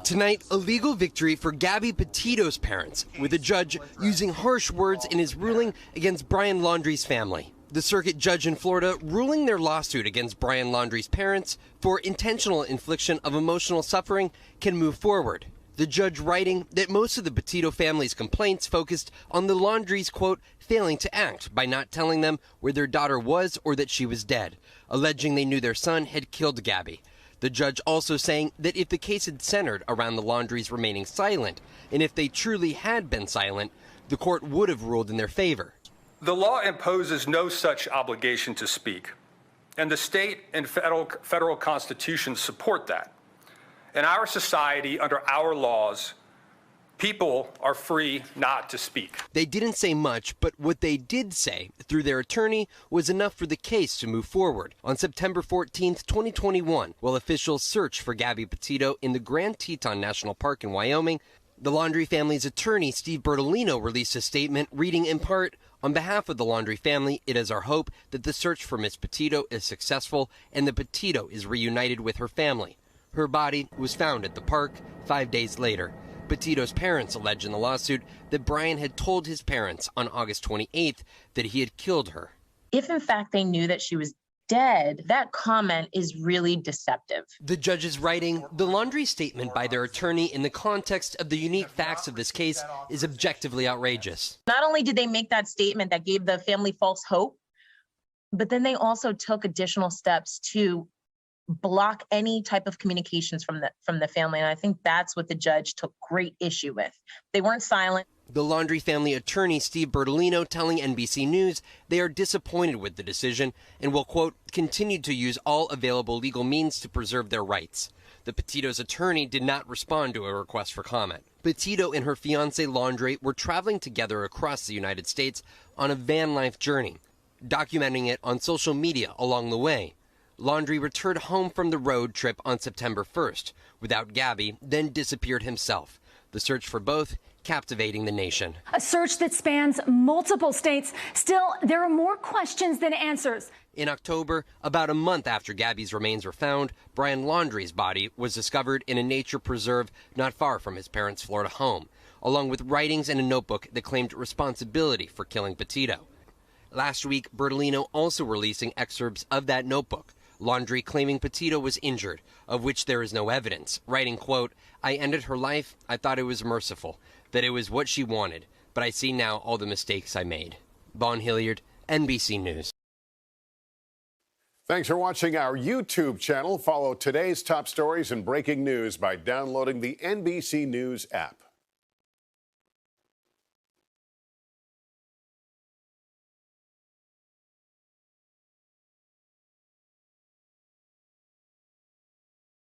Tonight, a legal victory for Gabby Petito's parents, with a judge using harsh words in his ruling against Brian Laundries' family. The circuit judge in Florida ruling their lawsuit against Brian Laundries' parents for intentional infliction of emotional suffering can move forward. The judge writing that most of the Petito family's complaints focused on the Laundries, quote, failing to act by not telling them where their daughter was or that she was dead, alleging they knew their son had killed Gabby. The judge also saying that if the case had centered around the Laundries remaining silent, and if they truly had been silent, the court would have ruled in their favor. The law imposes no such obligation to speak, and the state and federal constitutions support that. In our society, under our laws, people are free not to speak. They didn't say much, but what they did say through their attorney was enough for the case to move forward. On September 14th, 2021, while officials searched for Gabby Petito in the Grand Teton National Park in Wyoming, the Laundrie family's attorney, Steve Bertolino, released a statement reading in part, "On behalf of the Laundrie family, it is our hope that the search for Miss Petito is successful and that Petito is reunited with her family." Her body was found at the park 5 days later. Petito's parents allege in the lawsuit that Brian had told his parents on August 28th that he had killed her. If in fact they knew that she was dead, that comment is really deceptive. The judge is writing, the Laundrie statement by their attorney in the context of the unique facts of this case is objectively outrageous. Not only did they make that statement that gave the family false hope, but then they also took additional steps to block any type of communications from the family. And I think that's what the judge took great issue with. They weren't silent. The Laundrie family attorney, Steve Bertolino, telling NBC News they are disappointed with the decision and will, quote, continue to use all available legal means to preserve their rights. The Petito's attorney did not respond to a request for comment. Petito and her fiancé Laundrie were traveling together across the United States on a van life journey, documenting it on social media along the way. Laundrie returned home from the road trip on September 1st without Gabby, then disappeared himself. The search for both captivating the nation. A search that spans multiple states. Still, there are more questions than answers. In October, about a month after Gabby's remains were found, Brian Laundrie's body was discovered in a nature preserve not far from his parents' Florida home, along with writings in a notebook that claimed responsibility for killing Petito. Last week, Bertolino also releasing excerpts of that notebook. Laundrie claiming Petito was injured, of which there is no evidence, writing, quote, I ended her life. I thought it was merciful, that it was what she wanted, but I see now all the mistakes I made. Vaughn Hilliard, NBC News. Thanks for watching our YouTube channel. Follow today's top stories and breaking news by downloading the NBC News app.